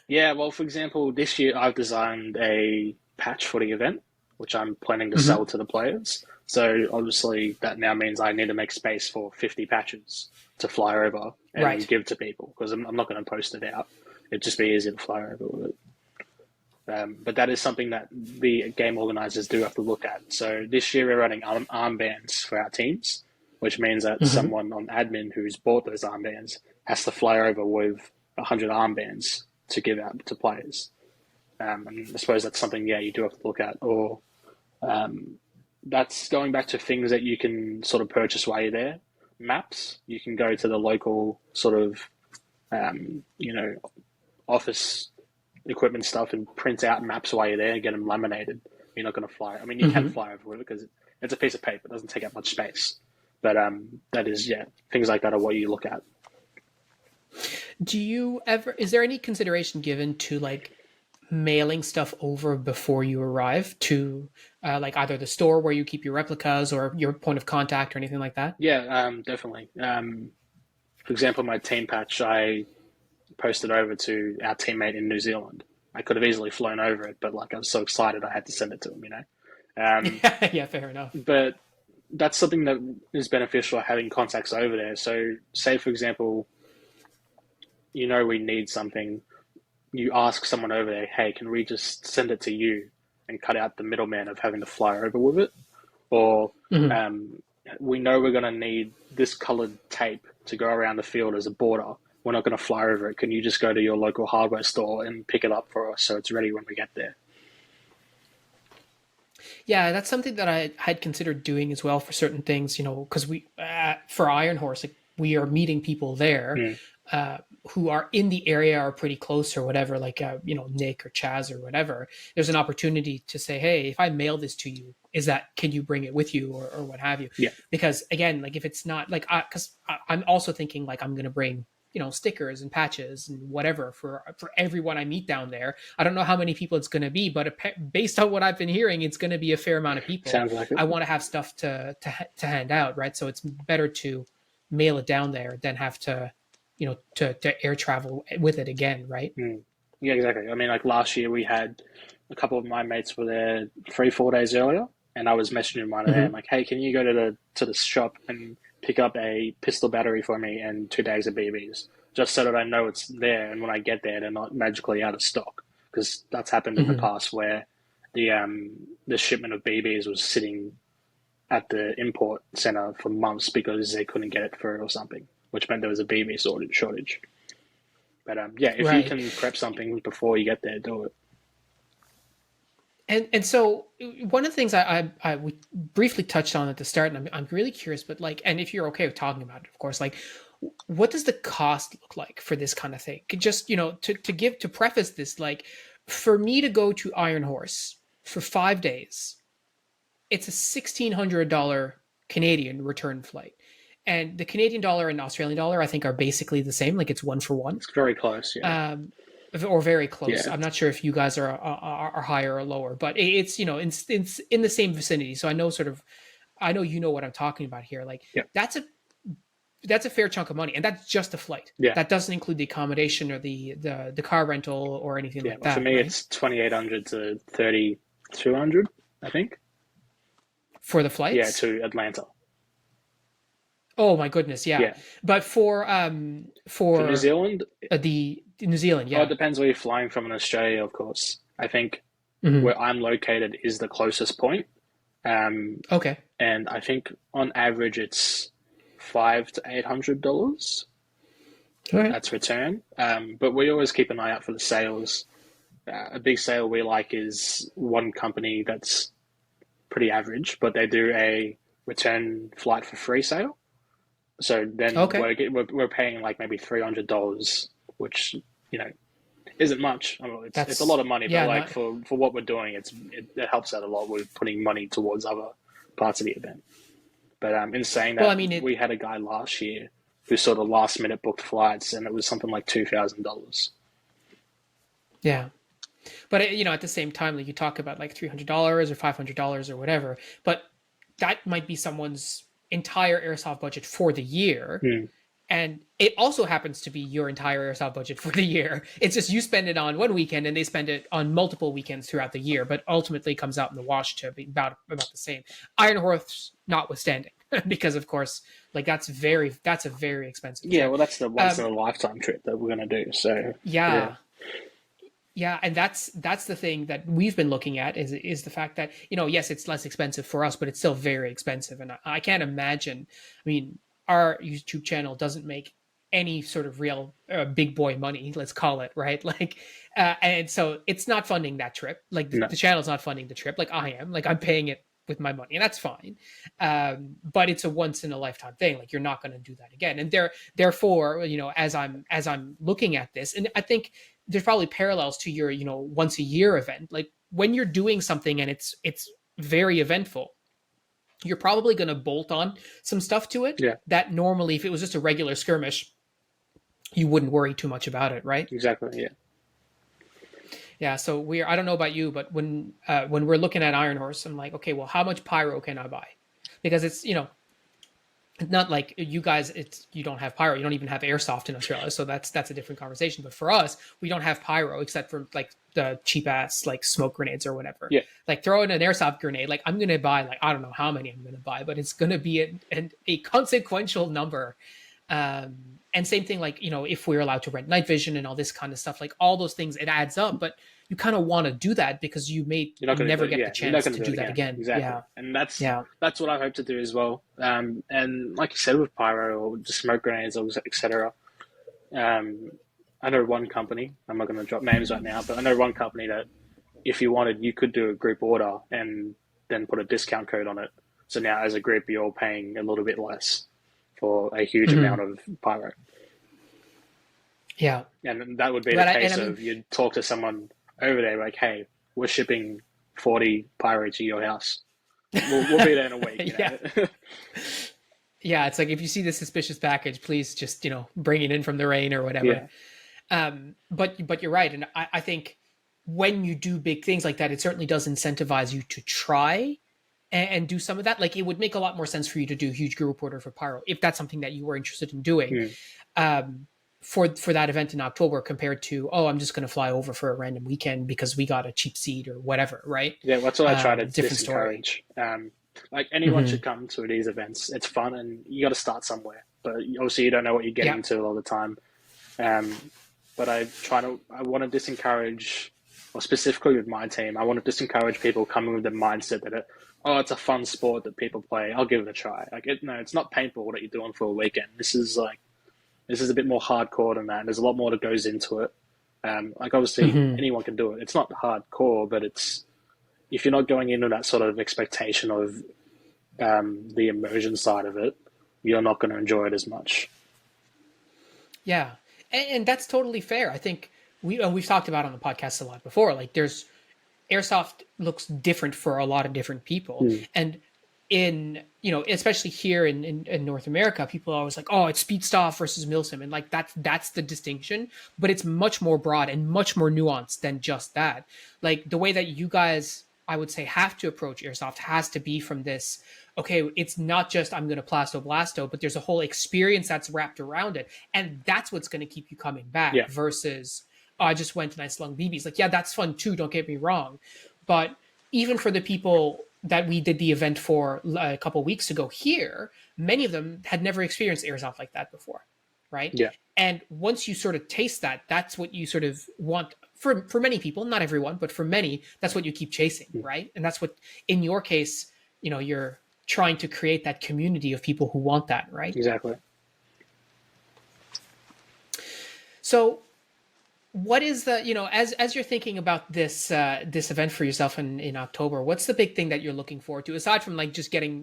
Yeah, well, for example, this year I've designed a patch for the event, which I'm planning to Hmm. sell to the players. So obviously that now means I need to make space for 50 patches to fly over and Right. give to people because I'm not going to post it out. It'd just be easy to fly over with it. But that is something that the game organizers do have to look at. So this year we're running armbands for our teams, which means that Hmm. someone on admin who's bought those armbands has to fly over with 100 armbands to give out to players. And I suppose that's something, yeah, you do have to look at. Or um, that's going back to things that you can sort of purchase while you're there. Maps, you can go to the local sort of, um, you know, office equipment stuff and print out maps while you're there and get them laminated. You're not going to fly. I mean, you can Hmm. fly over it because it's a piece of paper. It doesn't take up much space. But that is, yeah, things like that are what you look at. Do you ever? Is there any consideration given to like mailing stuff over before you arrive to, like, either the store where you keep your replicas or your point of contact or anything like that? Yeah, definitely. For example, my team patch, I posted over to our teammate in New Zealand. I could have easily flown over it, but like I was so excited, I had to send it to him. Um, Yeah, fair enough. but that's something that is beneficial having contacts over there. So, say for example, we need something, you ask someone over there, hey, can we just send it to you and cut out the middleman of having to fly over with it? Or Mhm. we know we're going to need this colored tape to go around the field as a border. We're not going to fly over it. Can you just go to your local hardware store and pick it up for us so it's ready when we get there? Yeah, that's something that I had considered doing as well for certain things, because we, for Iron Horse, like, we are meeting people there Mm. uh, who are in the area or pretty close or whatever, like, Nick or Chaz or whatever. There's an opportunity to say, hey, if I mail this to you, can you bring it with you or what have you? Yeah, Because again, like, if it's not like, because I'm also thinking like I'm going to bring, stickers and patches and whatever for everyone I meet down there. I don't know how many people it's going to be, but based on what I've been hearing, it's going to be a fair amount of people. sounds like it. I want to have stuff to hand out, right? So it's better to mail it down there than have to, to air travel with it again, right? Mm. Yeah, exactly. I mean, like last year we had a couple of my mates were there 3, 4 days earlier, and I was messaging one of them Mm-hmm. like, "Hey, can you go to the shop and pick up a pistol battery for me and 2 bags of BBs, just so that I know it's there, and when I get there, they're not magically out of stock." Because that's happened in the Mm-hmm. past where the shipment of BBs was sitting at the import center for months because they couldn't get it through or something, which meant there was a BB shortage. But yeah, if you Right. can prep something before you get there, do it. And so one of the things I we briefly touched on at the start, and I'm really curious, but like, and if you're okay with talking about it, of course, like, what does the cost look like for this kind of thing? Just, to preface this, like, for me to go to Iron Horse for 5 days, it's a $1,600 Canadian return flight. And the Canadian dollar and Australian dollar, I think, are basically the same. Like, it's one for one. It's very close. Yeah, Um, or very close. yeah, I'm not sure if you guys are higher or lower, but it's, it's in the same vicinity. So I know what I'm talking about here. Like, yeah, that's a that's a fair chunk of money, and that's just a flight. yeah, That doesn't include the accommodation or the car rental or anything yeah. like For that, me, right? it's 2,800 to 3,200, I think. For the Yeah, flights. to Atlanta. Oh my goodness, yeah. Yeah, But for New for Zealand, the New Zealand, oh, it yeah. depends where you're flying from in Australia, of course. I think Hmm. where I'm located is the closest point. Um, Okay. and I think on average it's $500 to $800. All right. That's return. But we always keep an eye out for the sales. A big sale we like is one company that's pretty average, but they do a return flight for free sale. So then Okay. we're paying like maybe $300, which you know isn't much. I mean, it's a lot That's of money, but yeah. like Not for what we're doing, it helps out a lot with putting money towards other parts of the event. But in saying well. I that, mean it. we had a guy last year who sort of last minute booked flights, and it was something like $2,000. Yeah. But at the same time, like, you talk about like $300 or $500 or whatever, but that might be someone's entire airsoft budget for the year, Hmm. and it also happens to be your entire airsoft budget for the year. It's just you spend it on one weekend and they spend it on multiple weekends throughout the year, but ultimately comes out in the wash to be about the same. Iron Horse notwithstanding, because of course, like, that's a very expensive Yeah, trip. well, that's the once in Um, a lifetime trip that we're gonna do. So yeah, yeah, yeah, and that's the thing that we've been looking at is the fact that, yes, it's less expensive for us, but it's still very expensive, and I can't imagine. I mean, our YouTube channel doesn't make any sort of real big boy money, let's call it, right? Like, and so it's not funding that trip. Like, no, the channel's not funding the trip. Like, I am. Like, I'm paying it with my money, and that's fine. But it's a once in a lifetime thing. Like, you're not going to do that again, and therefore, as I'm looking at this, and I think there's probably parallels to your once a year event. Like, when you're doing something and it's very eventful, you're probably going to bolt on some stuff to it yeah, that normally, if it was just a regular skirmish, you wouldn't worry too much about it, right? exactly, yeah, Yeah. So I don't know about you, but when we're looking at Iron Horse, I'm like, okay, well, how much pyro can I buy? Because it's not like you guys, you don't have pyro, you don't even have airsoft in Australia, so that's a different conversation. But for us, we don't have pyro except for like the cheap ass like smoke grenades or whatever. Yeah. Like throw in an airsoft grenade. Like I'm gonna buy like I don't know how many I'm gonna buy, but it's gonna be a consequential number. And same thing, like, if we're allowed to rent night vision and all this kind of stuff, like all those things, it adds up. But you kind of want to do that because you may You're not going never to get the chance to do that again. Exactly. Yeah. And that's Yeah. that's what I hope to do as well. And like you said, with pyro or just smoke grenades, or etc. I know one company. I'm not going to drop names right now, but I know one company that if you wanted, you could do a group order and then put a discount code on it. So now, as a group, you're all paying a little bit less for a huge amount of pyro. Yeah. And that would be the case of you'd talk to someone over there like, hey, we're shipping 40 pyro to your house. We'll be there in a week. Yeah. Yeah, it's like if you see the suspicious package, please just, bring it in from the rain or whatever. Yeah. But you're right. And I think when you do big things like that, it certainly does incentivize you to try and do some of that. Like it would make a lot more sense for you to do a huge group order for pyro if that's something that you were interested in doing for that event in October, compared to, I'm just going to fly over for a random weekend because we got a cheap seat or whatever, right? Yeah, that's what I try to discourage. Like anyone should come to these events. It's fun and you got to start somewhere. But obviously you don't know what you're getting into all the time. But I want to discourage, or specifically with my team, I want to discourage people coming with the mindset that it's a fun sport that people play. I'll give it a try. Like it's not paintball that you're doing for a weekend. This is a bit more hardcore than that. There's a lot more that goes into it. Like obviously anyone can do it. It's not hardcore, but if you're not going into that sort of expectation of the immersion side of it, you're not going to enjoy it as much. Yeah, and that's totally fair. I think we've talked about on the podcast a lot before. Like there's airsoft looks different for a lot of different people, and in especially here in North America, people are always like, it's speed stuff versus milsim, and like that's the distinction. But it's much more broad and much more nuanced than just that. Like the way that you guys, I would say, have to approach airsoft has to be from this. Okay, it's not just I'm going to plasto blasto, but there's a whole experience that's wrapped around it, and that's what's going to keep you coming back. Yeah. Versus I just went and I slung BBs. Like, yeah, that's fun too. Don't get me wrong, but even for the people that we did the event for a couple weeks ago here, many of them had never experienced airsoft like that before, right? Yeah. And once you sort of taste that, that's what you sort of want for many people, not everyone, but for many, that's what you keep chasing, right? And that's what, in your case, you're trying to create that community of people who want that, right? Exactly. So what is the, as you're thinking about this event for yourself in October, what's the big thing that you're looking forward to, aside from like just getting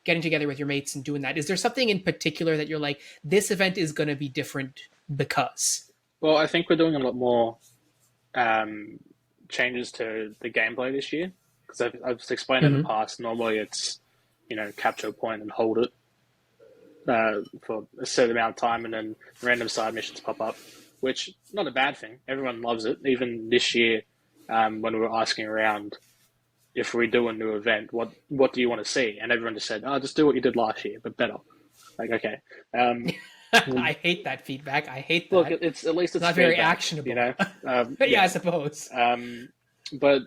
together with your mates and doing that? Is there something in particular that you're like, this event is going to be different because? Well, I think we're doing a lot more changes to the gameplay this year, because I've explained in the past. Normally it's capture a point and hold it for a certain amount of time, and then random side missions pop up, which not a bad thing. Everyone loves it. Even this year, when we were asking around if we do a new event, what do you want to see? And everyone just said, just do what you did last year, but better. Like, okay. I hate that feedback. I hate that. Look, it's at least it's not very actionable. Yeah, I suppose. But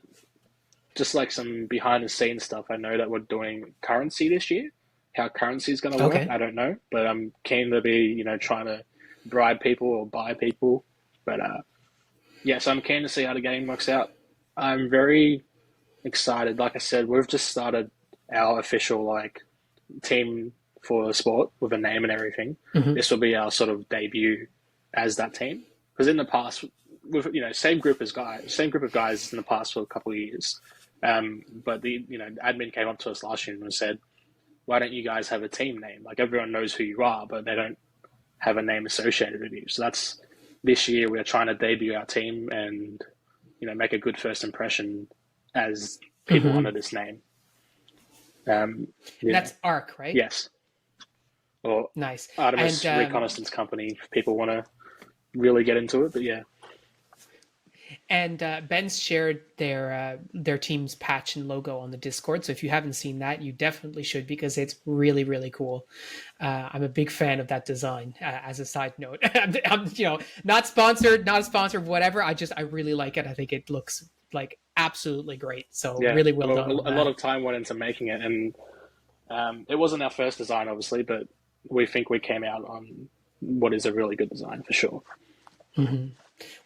just like some behind the scenes stuff, I know that we're doing currency this year. How currency is going to work, I don't know. But I'm keen to be, trying to bribe people or buy people. But so I'm keen to see how the game works out. I'm very excited. Like I said, we've just started our official team for the sport with a name and everything. This will be our sort of debut as that team, because in the past, with same group of guys in the past for a couple of years. But the admin came up to us last year and said, "Why don't you guys have a team name? Like everyone knows who you are, but they don't have a name associated with you." So that's this year we're trying to debut our team and make a good first impression as people under this name. That's ARC, right? Yes. Or nice. Artemis Reconnaissance Company if people want to really get into it, but yeah. And Ben's shared their team's patch and logo on the Discord. So if you haven't seen that, you definitely should because it's really really cool. I'm a big fan of that design. As a side note, not sponsored, not a sponsor, whatever. I really like it. I think it looks like absolutely great. So Yeah, really well well, done on a lot that. of time went into making it, and it wasn't our first design, obviously, but we think we came out on what is a really good design for sure. Mm-hmm.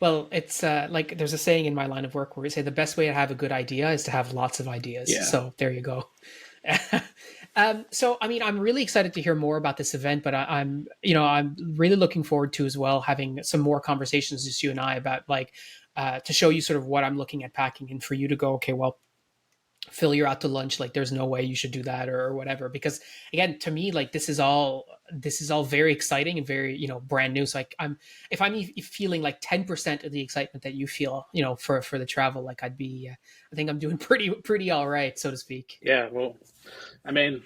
Well, it's like there's a saying in my line of work where we say the best way to have a good idea is to have lots of ideas. Yeah, So there you go. So I mean, I'm really excited to hear more about this event, but I'm really looking forward to as well having some more conversations, just you and I, about like to show you sort of what I'm looking at packing, and for you to go, okay, well, Phil, you're out to lunch. Like, there's no way you should do that or whatever. Because again, to me, like this is all very exciting and very brand new. So like, if I'm feeling like 10% of the excitement that you feel, for the travel, like I think I'm doing pretty all right, so to speak. yeah. Well, I mean,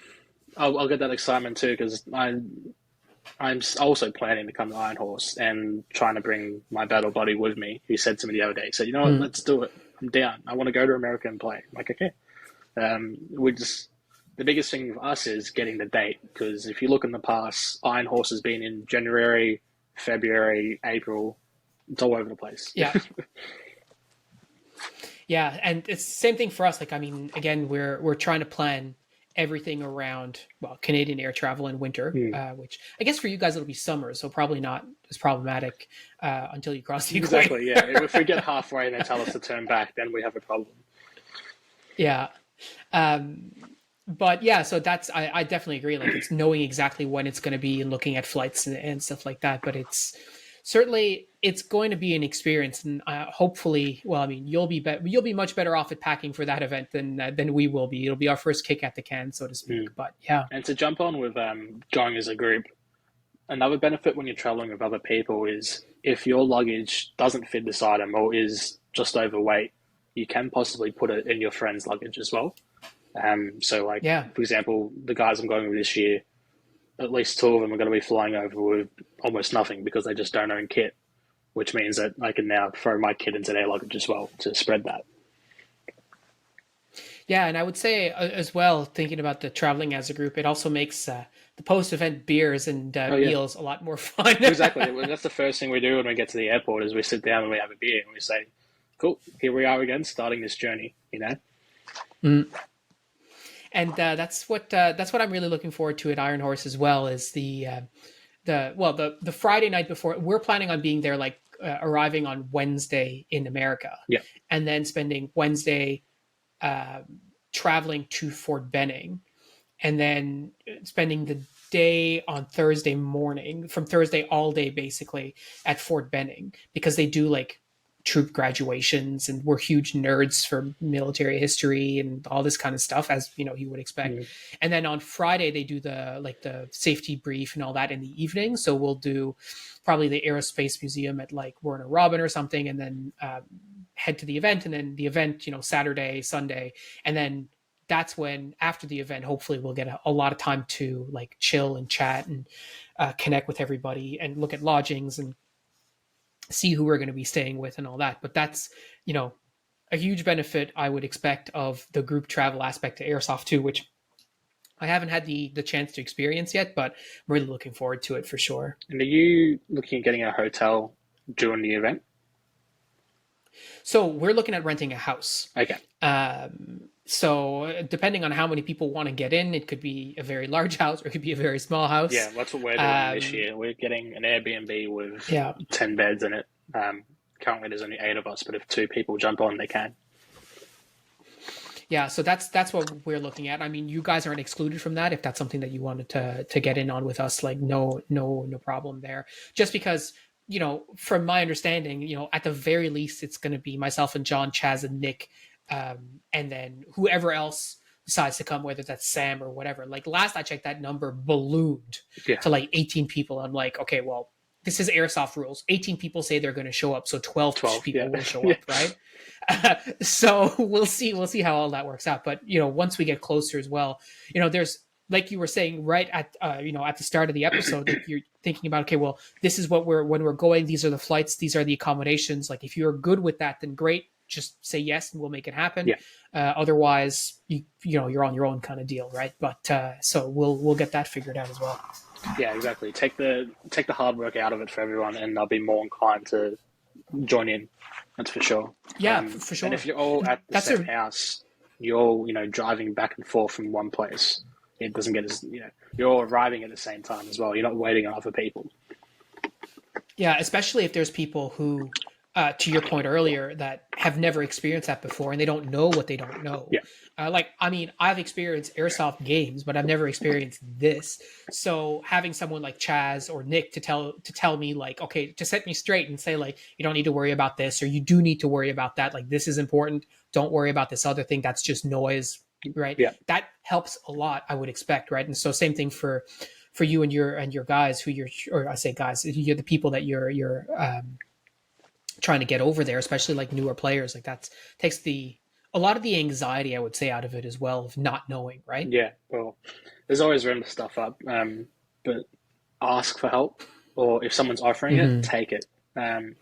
I'll get that excitement too because I'm also planning to come to Iron Horse and trying to bring my battle buddy with me. He said to me the other day, he said, "You know what? Mm. Let's do it. I'm down. I want to go to America and play." I'm like, okay. We just the biggest thing for us is getting the date because if you look in the past, Iron Horse has been in January, February, April. It's all over the place. Yeah. Yeah, and it's the same thing for us. Like, I mean, again, we're trying to plan everything around Canadian air travel in winter, Hmm. which I guess for you guys it'll be summer, so probably not as problematic until you cross the equator. Exactly. Yeah. If we get halfway and they tell us to turn back, then we have a problem. Yeah. Um, but yeah, so I definitely agree. Like it's knowing exactly when it's going to be and looking at flights and stuff like that. But it's going to be an experience, and hopefully, well, I mean, you'll be much better off at packing for that event than we will be. It'll be our first kick at the can, so to Hmm. speak. But yeah, And to jump on with going as a group, another benefit when you're traveling with other people is if your luggage doesn't fit this item or is just overweight, you can possibly put it in your friend's luggage as well. So, like yeah. for example, the guys I'm going with this year, at least two of them are going to be flying over with almost nothing because they just don't own kit, which means that I can now throw my kit into their luggage as well to spread that. Yeah, and I would say as well, thinking about the traveling as a group, it also makes the post-event beers and Oh yeah, meals a lot more fun. exactly. Well, that's the first thing we do when we get to the airport is we sit down and we have a beer and we say, "Cool, here we are again, starting this journey." You know. Mm. And that's what I'm really looking forward to at Iron Horse as well is the Friday night before. We're planning on being there, like arriving on Wednesday in America, Yeah. and then spending Wednesday uh, traveling to Fort Benning, and then spending the day on Thursday morning, from Thursday all day basically at Fort Benning, because they do like troop graduations and we're huge nerds for military history and all this kind of stuff, as you would expect. Mm. And then on Friday they do the safety brief and all that in the evening, so we'll do probably the aerospace museum at like Werner Robin or something, and then head to the event, and then the event Saturday, Sunday, and then that's when after the event hopefully we'll get a lot of time to like chill and chat and connect with everybody and look at lodgings and see who we're going to be staying with and all that. But that's a huge benefit I would expect of the group travel aspect to Airsoft too, which I haven't had the chance to experience yet, but I'm really looking forward to it for sure. And are you looking at getting a hotel during the event? So we're looking at renting a house. Okay. So depending on how many people want to get in, it could be a very large house or it could be a very small house. Yeah, that's what we're doing this year. We're getting an Airbnb with 10 beds in it. Currently, there's only 8 of us, but if 2 people jump on, they can. Yeah, so that's what we're looking at. I mean, you guys aren't excluded from that if that's something that you wanted to get in on with us. Like, no problem there. Just because from my understanding, at the very least, it's going to be myself and John, Chaz, and Nick, and then whoever else decides to come, whether that's Sam or whatever. Like last I checked, that number ballooned to like 18 people. I'm like, okay, well, this is Airsoft rules. 18 people say they're going to show up, so 12 people will show up, right? So we'll see how all that works out. But once we get closer as well, there's like you were saying right at at the start of the episode, like you're thinking about, okay, well, this is what we're when we're going, these are the flights, these are the accommodations. Like if you're good with that, then great, just say yes and we'll make it happen. Yeah, Otherwise, you're on your own kind of deal, right? But so we'll get that figured out as well. yeah, exactly. Take the hard work out of it for everyone, and they'll be more inclined to join in. That's for sure. Yeah, for And sure. if you're all at the That's same a house, you're all driving back and forth from one place. It doesn't get as you're all arriving at the same time as well. You're not waiting on other people. Yeah, especially if there's people who, to your point earlier, that have never experienced that before and they don't know what they don't know. Yeah, Like, I mean, I've experienced airsoft games, but I've never experienced this. So having someone like Chaz or Nick to tell me like, okay, to set me straight and say like, you don't need to worry about this, or you do need to worry about that. Like, this is important. Don't worry about this other thing. That's just noise, right? yeah, That helps a lot, I would expect, right? And so same thing for you and your guys who you're, or I say guys, you're the people that you're trying to get over there, especially like newer players. Like that takes a lot of the anxiety, I would say, out of it as well, of not knowing, right? yeah. Well, there's always room to stuff up, but ask for help, or if someone's offering it, Mm-hmm. take it.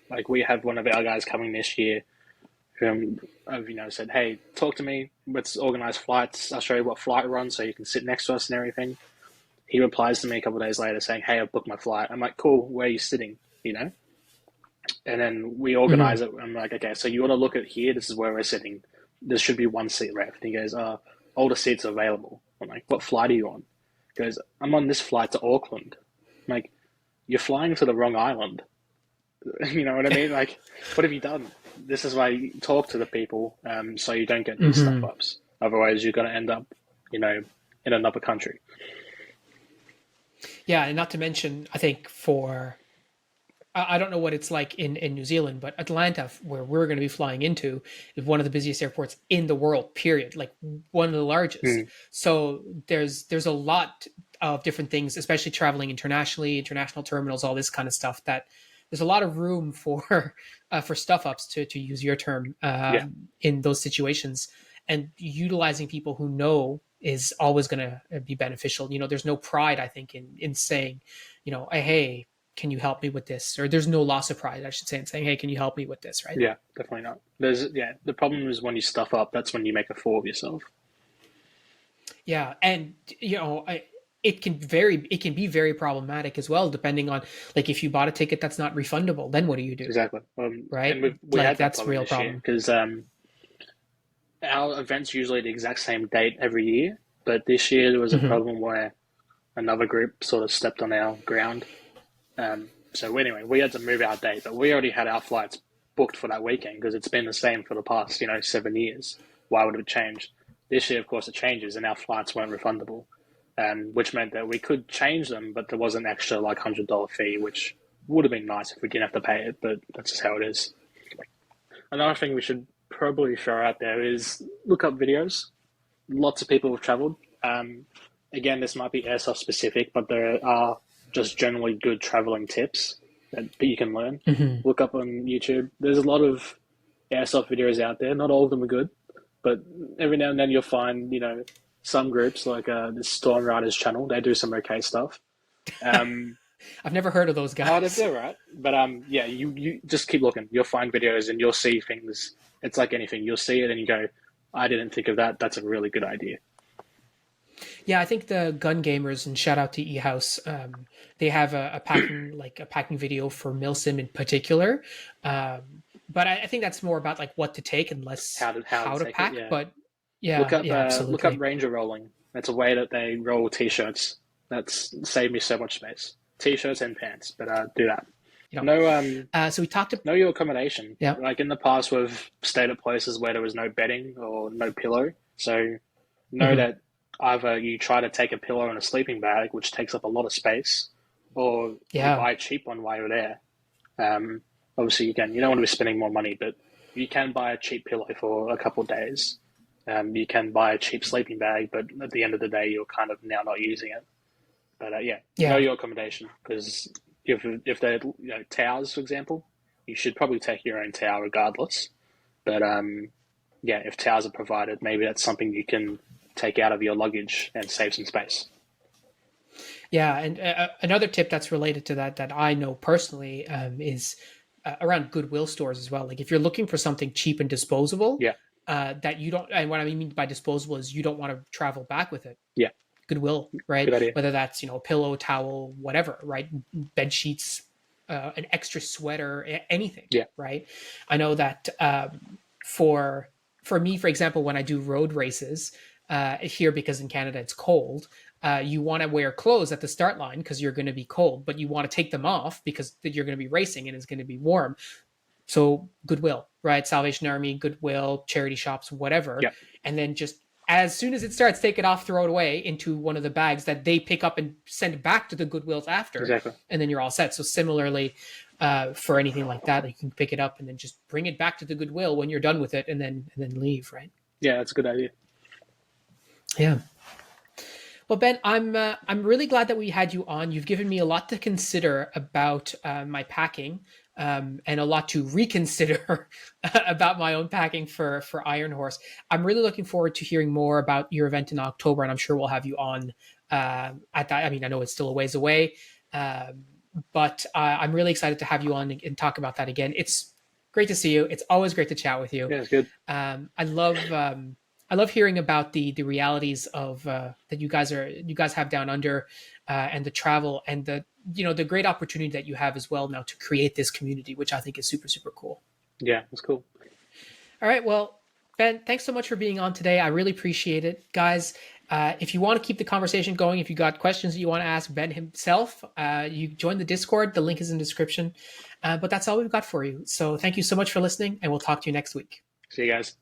Like we have one of our guys coming this year who I've said, hey, talk to me. Let's organize flights. I'll show you what flight we're on, so you can sit next to us and everything. He replies to me a couple of days later saying, hey, I've booked my flight. I'm like, cool, where are you sitting? And then we organize Mm-hmm. it. I'm like, okay, so you want to look at here. This is where we're sitting. There should be one seat left. And he goes, all the seats are available. I'm like, what flight are you on? He goes, I'm on this flight to Auckland. I'm like, you're flying to the wrong island. You know what I mean? Like, what have you done? This is why you talk to the people, so you don't get these stuff Mm-hmm. ups. Otherwise, you're going to end up, in another country. Yeah, and not to mention, I think for I don't know what it's like in New Zealand, but Atlanta, where we're going to be flying into, is one of the busiest airports in the world. Period. Like one of the largest. Mm, So there's a lot of different things, especially traveling internationally, international terminals, all this kind of stuff. That there's a lot of room for stuff ups, to use your term, yeah, in those situations, and utilizing people who know is always going to be beneficial. There's no pride, I think, in saying, hey, can you help me with this? Or there's no loss of pride, I should say, in saying, hey, can you help me with this, right? yeah, definitely not. The problem is when you stuff up, that's when you make a fool of yourself. Yeah, and it can be very problematic as well, depending on, like, if you bought a ticket that's not refundable, then what do you do, Exactly. right? And we Like had that that's a problem real this year problem. because our event's usually the exact same date every year, but this year there was a Hmm. problem where another group sort of stepped on our ground. So anyway, we had to move our date, but we already had our flights booked for that weekend because it's been the same for the past 7 years. Why would it change? This year, of course, it changes, and our flights weren't refundable, which meant that we could change them, but there was an extra like $100 fee, which would have been nice if we didn't have to pay it, but that's just how it is. Another thing we should probably throw out there is look up videos. Lots of people have traveled. Again, this might be airsoft specific, but there are just generally good traveling tips that you can learn. Hmm. Look up on YouTube. There's a lot of airsoft videos out there. Not all of them are good, but every now and then you'll find, some groups like the Storm Riders channel. They do some okay stuff. Um, I've never heard of those guys. they're right. But yeah, you just keep looking. You'll find videos and you'll see things. It's like anything. You'll see it and you go, I didn't think of that. That's a really good idea. Yeah, I think the gun gamers, and shout out to eHouse, they have a packing video for milsim in particular. But I think that's more about like what to take and less How to how to take it? pack. Yeah. But yeah, yeah, Look up absolutely. Ranger rolling. That's a way that they roll t-shirts. That's saved me so much space. T-shirts and pants, but do that. You know, No, so we talked. know your accommodation. Yeah. Like in the past, we've stayed at places where there was no bedding or no pillow. So know Mhm. that either you try to take a pillow and a sleeping bag, which takes up a lot of space, or you Yeah. buy a cheap one while you're there. Obviously, you don't want to be spending more money, but you can buy a cheap pillow for a couple of days. You can buy a cheap sleeping bag, but at the end of the day, you're kind of now not using it. But yeah, know Yeah. your accommodation because if they're towers, for example, you should probably take your own tower regardless. But yeah, if towers are provided, maybe that's something you can take out of your luggage and save some space. Yeah, and another tip that's related to that I know personally is around Goodwill stores as well. Like if you're looking for something cheap and disposable, Yeah, that you don't, and what I mean by disposable is you don't want to travel back with it. yeah, Goodwill, right? good idea. Whether that's pillow, towel, whatever, right? Bed sheets, an extra sweater, anything, Yeah, right? I know that for me, for example, when I do road races here, because in Canada it's cold, you want to wear clothes at the start line because you're going to be cold, but you want to take them off because you're going to be racing and it's going to be warm. So Goodwill, right? Salvation Army, Goodwill, charity shops, whatever, yeah, and then just as soon as it starts, take it off, throw it away into one of the bags that they pick up and send back to the Goodwills after, exactly. and then you're all set. So similarly, for anything like that, you can pick it up and then just bring it back to the Goodwill when you're done with it, and then leave, right? Yeah, that's a good idea. Yeah. Well, Ben, I'm really glad that we had you on. You've given me a lot to consider about my packing, and a lot to reconsider about my own packing for Iron Horse. I'm really looking forward to hearing more about your event in October, and I'm sure we'll have you on at that. I mean, I know it's still a ways away, but I'm really excited to have you on and talk about that again. It's great to see you. It's always great to chat with you. Yeah, it's good. I love hearing about the realities of that you guys have down under, and the travel and the great opportunity that you have as well now to create this community, which I think is super, super cool. Yeah, it's cool. All right, well, Ben, thanks so much for being on today. I really appreciate it, guys. If you want to keep the conversation going, if you got questions that you want to ask Ben himself, you join the Discord. The link is in the description. But that's all we've got for you. So thank you so much for listening, and we'll talk to you next week. See you guys.